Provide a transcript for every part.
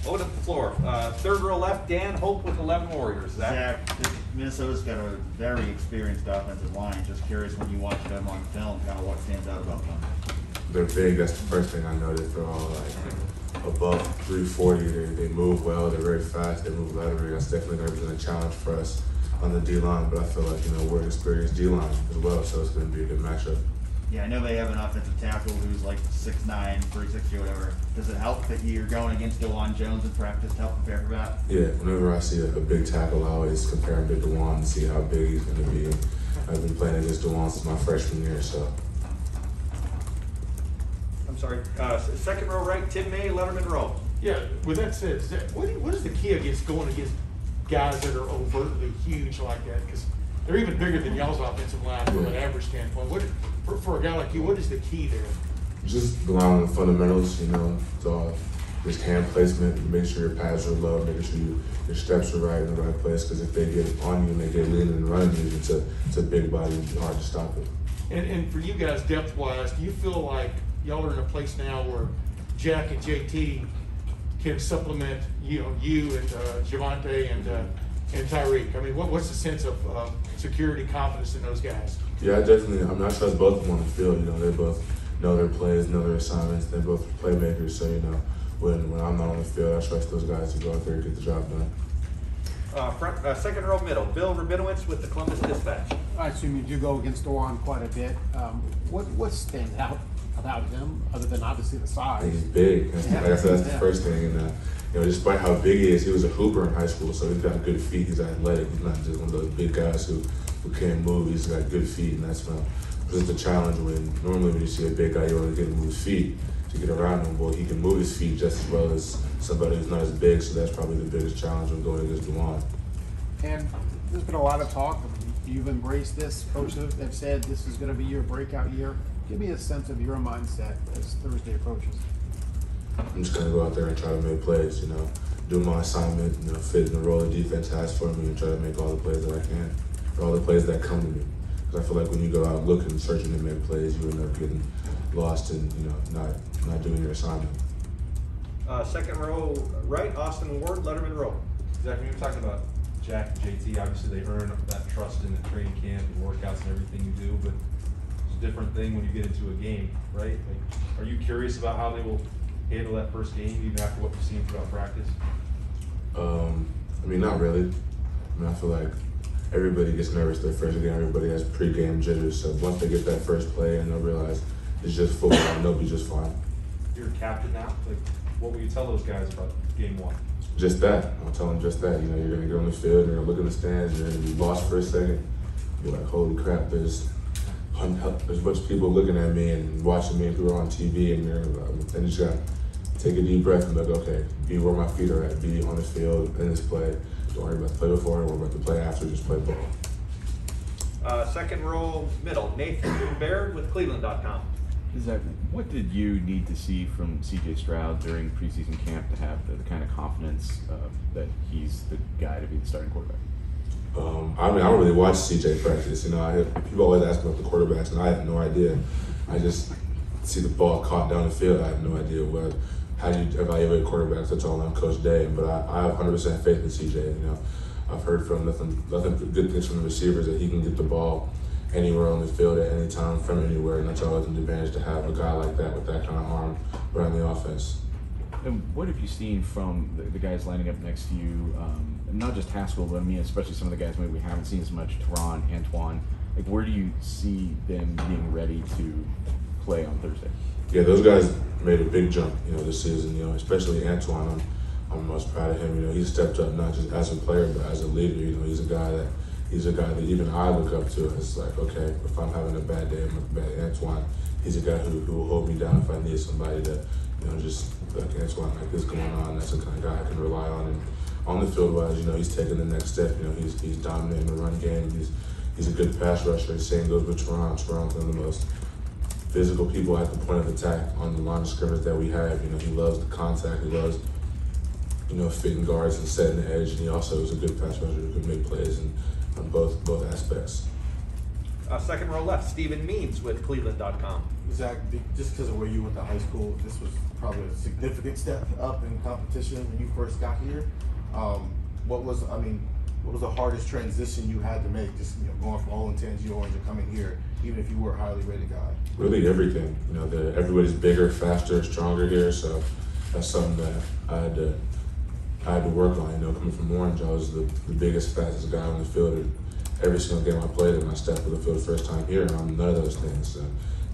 Open up the floor. Third row left, Dan Hope with 11 Warriors. Zach, Minnesota's got a very experienced offensive line. Just curious, when you watch them on film, kind of what stands out about them? They're big. That's the first thing I noticed. They're all like above 340. They move well. They're very fast. They move laterally. That's definitely going to be a challenge for us on the D-line. But I feel like, we're an experienced D-line as well, so it's going to be a good matchup. Yeah, I know they have an offensive tackle who's like 6'9", 360 or whatever. Does it help that you're going against DeJuan Jones in practice to help prepare for that? Yeah, whenever I see a big tackle, I always compare him to DeJuan and see how big he's going to be. I've been playing against DeJuan since my freshman year, so. I'm sorry. Second row right, Tim May, Letterman row. Yeah, with that said, what is the key against going against guys that are overtly huge like that? Because they're even bigger than y'all's offensive line from an average standpoint. For a guy like you, what is the key there? Just rely on the fundamentals, so just hand placement, make sure your pads are low, making sure your steps are right in the right place, because if they get on you and they get leaning and running you, it's a big body and it's hard to stop it. And for you guys, depth-wise, do you feel like y'all are in a place now where Jack and JT can supplement, you and Javonte and Tyreek? I mean, what's the sense of security, confidence in those guys? Yeah, I trust both of them on the field. They both know their plays, know their assignments. They're both playmakers. So, when I'm not on the field, I trust those guys to go out there and get the job done. Second row middle, Bill Rabinowitz with the Columbus Dispatch. I assume you do go against DeJuan quite a bit. What stands out about him, other than obviously the size? He's big. Like I said, that's the first thing. And despite how big he is, he was a hooper in high school, so he's got good feet. He's athletic. He's not just one of those big guys who can't move. He's got good feet, and that's just the challenge. When you see a big guy, you want to get him to move his feet to get around him. Well, he can move his feet just as well as somebody who's not as big, so that's probably the biggest challenge when going against DeJuan. And there's been a lot of talk. You've embraced this. Coaches have said this is going to be your breakout year. Give me a sense of your mindset as Thursday approaches. I'm just going to go out there and try to make plays, do my assignment, fit in the role the defense has for me and try to make all the plays that I can, or all the plays that come to me. Because I feel like when you go out looking, searching to make plays, you end up getting lost and, not doing your assignment. Second row right, Austin Ward, Letterman row. Zach, when you're talking about Jack and JT, obviously they earn that trust in the training camp and workouts and everything you do, but it's a different thing when you get into a game, right? Like, are you curious about how they will handle that first game, even after what you've seen throughout practice? Not really. I feel like everybody gets nervous their first game. Everybody has pre-game jitters. So once they get that first play and they'll realize it's just football and they'll be just fine. You're a captain now. Like, what will you tell those guys about game one? Just that. I'll tell them just that. You're going to get on the field, you're going to look in the stands, you're going to be lost for a second. You're like, holy crap, there's a bunch of people looking at me and watching me through on TV, and you just got to take a deep breath and be like, okay, be where my feet are at, be on the field in this play. Don't worry about the play before, don't worry about the play after, just play ball. Second row middle, Nathan Baird with Cleveland.com. Exactly. What did you need to see from C.J. Stroud during preseason camp to have the kind of confidence that he's the guy to be the starting quarterback? I don't really watch CJ practice. People always ask about the quarterbacks, and I have no idea. I just see the ball caught down the field. I have no idea how do you evaluate quarterbacks. That's all on Coach Day. But I have 100% faith in CJ. I've heard from nothing good things from the receivers, that he can get the ball anywhere on the field at any time from anywhere, and that's always an advantage to have a guy like that with that kind of arm running the offense. And what have you seen from the guys lining up next to you, not just Haskell, but especially some of the guys maybe we haven't seen as much, Teron, Antoine? Like, where do you see them being ready to play on Thursday? Yeah, those guys made a big jump, this season. Especially Antoine. I'm most proud of him. He stepped up not just as a player, but as a leader. He's a guy that even I look up to. It's like, okay, if I'm having a bad day, Antoine, he's a guy who will hold me down if I need somebody to, just like Antoine, like this going on. That's the kind of guy I can rely on. And on the field wise, he's taking the next step. He's dominating the run game. He's a good pass rusher. Same goes with Teron. Teron's one of the most physical people at the point of attack on the line of scrimmage that we have. He loves the contact. He loves, fitting guards and setting the edge. And he also is a good pass rusher who can make plays on both aspects. Second row left, Stephen Means with Cleveland.com. Zach, just because of where you went to high school, this was probably a significant step up in competition when you first got here. What was the hardest transition you had to make, just going from Olin Tangi Orange and coming here, even if you were a highly rated guy? Really everything. Everybody's bigger, faster, stronger here, so that's something that I had to work on. Coming from Orange, I was the biggest, fastest guy on the field. And every single game I played in, I stepped on the field the first time here, and I'm none of those things. So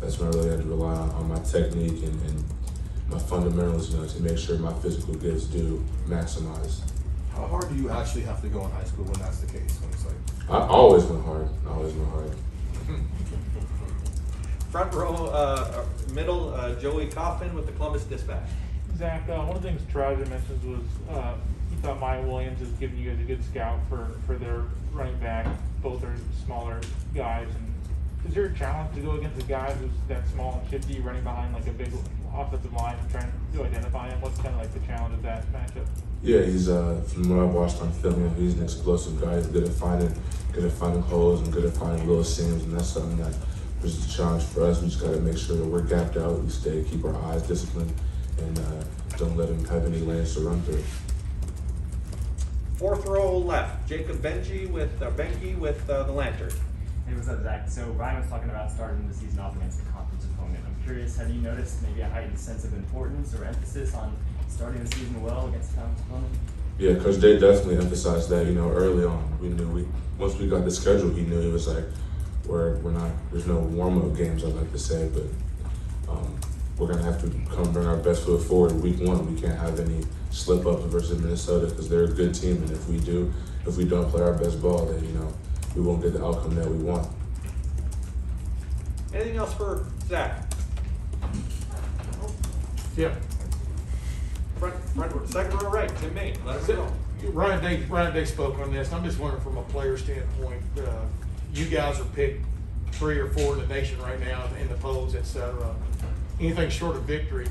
that's when I really had to rely on my technique and my fundamentals, to make sure my physical gifts do maximize. How hard do you actually have to go in high school when that's the case? When it's like I always went hard. Front row, middle, Joey Kaufman with the Columbus Dispatch. Zach, one of the things Travis mentioned was he thought Maya Williams is giving you guys a good scout for their running back. Both are smaller guys. And is there a challenge to go against a guy who's that small and shifty, running behind like a big offensive line and trying to identify him? What's kind of like the challenge of that matchup? Yeah, he's from what I've watched on film, he's an explosive guy. He's good at finding holes and good at finding little seams, and that's something that was a challenge for us. We just got to make sure that we're gapped out, we keep our eyes disciplined, and don't let him have any lanes to run through. Fourth row left, Jacob Benke with the Lantern. Hey, what's up, Zach? So Ryan was talking about starting the season off against a conference opponent. I'm curious, have you noticed maybe a heightened sense of importance or emphasis on starting the season well against a conference opponent? Yeah, Coach Day definitely emphasized that. Early on, we knew once we got the schedule, he knew he was like, we're not. There's no warm-up games, I'd like to say, but we're gonna have to come bring our best foot forward week one. We can't have any slip-ups versus Minnesota because they're a good team, and if we don't play our best ball, then we won't get the outcome that we want. Anything else for Zach? Yeah. Second row right, Tim Main. Let him go. Ryan Day spoke on this. I'm just wondering from a player standpoint, you guys are picked 3 or 4 in the nation right now in the polls, etc. Anything short of victory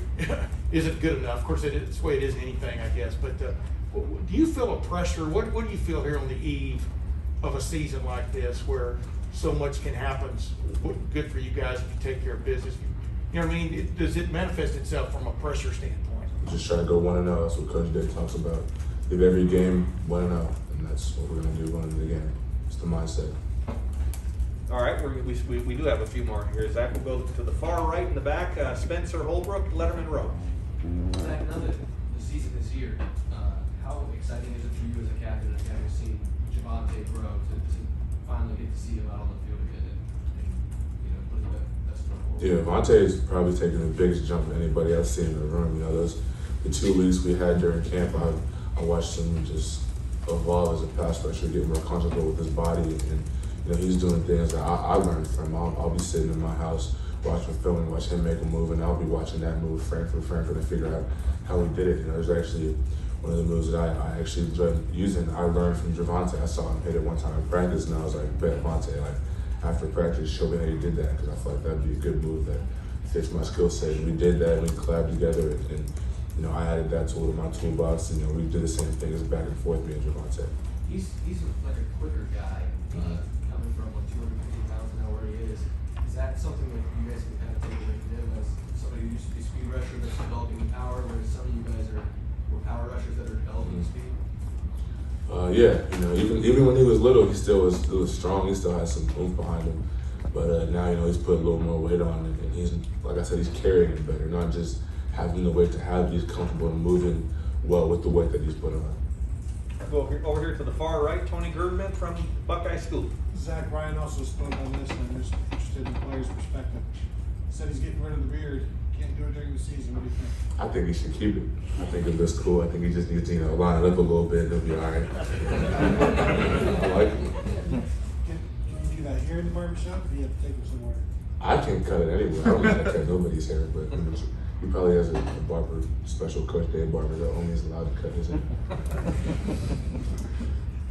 isn't good enough. Of course, it's the way it is in anything, I guess. But do you feel a pressure? What do you feel here on the eve of a season like this where so much can happen? Good for you guys if you take care of business. You know what I mean? Does it manifest itself from a pressure standpoint? Just try to go 1-0. That's what Coach Day talks about. Leave every game 1-0, and that's what we're going to do going into the game. It's the mindset. All right, we do have a few more here. Zach will go to the far right in the back. Spencer Holbrook, Letterman Row. Zach, now that the season is here, how exciting is it for you as a captain and having seen Javonte grow to finally get to see him out on the field again and put the best foot forward? Yeah, Vontae is probably taking the biggest jump of anybody I've seen in the room. The 2 weeks we had during camp, I watched him just evolve as a pass rusher, get more comfortable with his body, and he's doing things that I learned from. I'll be sitting in my house watching film and watch him make a move, and I'll be watching that move frame for frame to figure out how he did it. There's actually one of the moves that I actually enjoyed using. I learned from Javonte. I saw him hit it one time in practice, and I was like, bet Vontae, after practice, show me how you did that, because I feel like that'd be a good move that fits my skill set. And we did that, and we collabed together, and I added that tool to my toolbox, and we did the same thing as back and forth, me and Javonte. He's like a quicker guy, coming from 250 pounds now where he is. Is that something that you guys can kind of take away from him as somebody who used to be speed rusher that's developing power, whereas some of you guys were power rushers that are developing speed? Yeah, even when he was little, he still was strong. He still had some oomph behind him. But now, he's put a little more weight on it, and he's, like I said, he's carrying it better, not just having the weight to have it. He's comfortable and moving well with the weight that he's put on. Go over here to the far right, Tony Gerdman from Buckeye School. Zach, Ryan also spoke on this, and I'm just interested in the player's perspective. Said he's getting rid of the beard. Can't do it during the season. What do you think? I think he should keep it. I think it looks cool. I think he just needs to, line it up a little bit, and he'll be all right. I like it. Can you do that here in the barbershop, or do you have to take him somewhere? I can cut it anywhere. I don't know how to cut nobody's hair, but he probably has a barber, special Coach Day barber that only is allowed to cut his hair.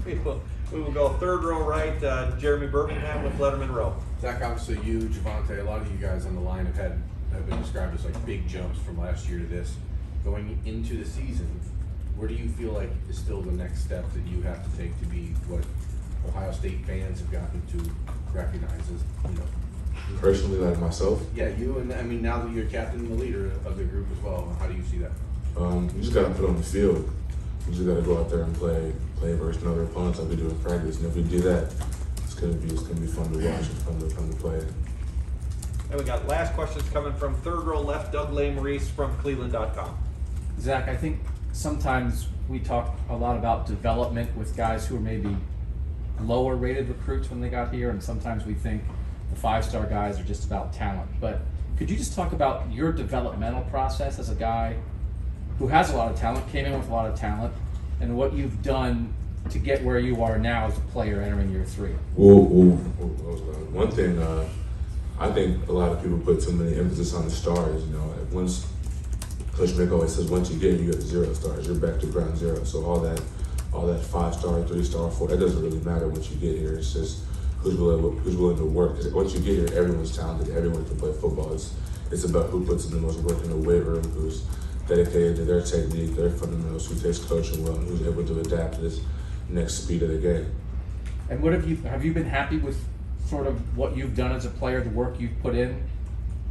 We will go third row right, Jeremy Birmingham with Letterman Row. Zach, obviously you, Javonte, a lot of you guys on the line have been described as like big jumps from last year to this. Going into the season, where do you feel like is still the next step that you have to take to be what Ohio State fans have gotten to recognizes, you know? Personally, like myself, Yeah, you, and I mean, now that you're captain and the leader of the group as well, how do you see that? you just gotta put on the field. You just gotta go out there and play versus another opponents like we do in practice. And if we do that, it's gonna be fun to watch. It's fun to play. And we got last questions coming from third row left, Doug Maurice from Cleveland.com. Zach, I think sometimes we talk a lot about development with guys who are maybe lower rated recruits when they got here, and sometimes we think the 5-star guys are just about talent. But could you just talk about your developmental process as a guy who has a lot of talent, came in with a lot of talent, and what you've done to get where you are now as a player entering year 3? Well, one thing, I think a lot of people put too many emphasis on the stars. You know, once Coach Mick always says, once you get here, you have 0 stars. You're back to ground zero. So all that 5-star, 3-star, 4, that doesn't really matter once you get here. It's just who's willing to work. Because once you get here, everyone's talented. Everyone can play football. It's about who puts in the most work in the weight room, who's dedicated to their technique, their fundamentals, who takes coaching well, and who's able to adapt to this next speed of the game. And what have you been happy with sort of what you've done as a player, the work you've put in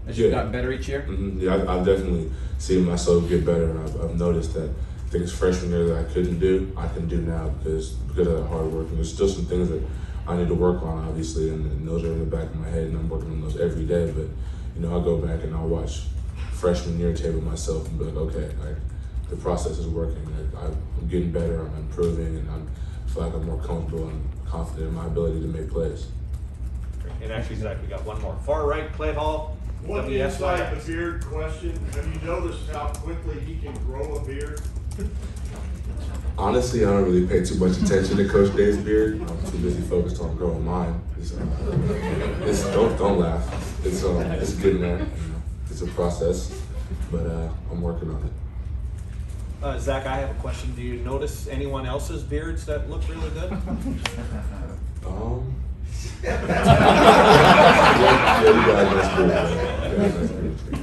as you've gotten better each year? Mm-hmm. Yeah, I've definitely seen myself get better, and I've noticed that things freshman year that I couldn't do, I can do now because of that hard work. And there's still some things that I need to work on, obviously, and those are in the back of my head, and I'm working on those every day. But you know, I'll go back and I'll watch freshman year tape of myself and be like, okay, the process is working. I'm getting better, I'm improving, and I feel like I'm more comfortable and confident in my ability to make plays. And actually, Zach, we got one more. Far right, Clay Hall. One WSYX. inside the beard question. Have you noticed how quickly he can grow a beard? Honestly, I don't really pay too much attention to Coach Day's beard. I'm too busy focused on growing mine. Don't laugh. It's getting there. You know, it's a process, but I'm working on it. Zach, I have a question. Do you notice anyone else's beards that look really good? Yeah, you guys, that's good.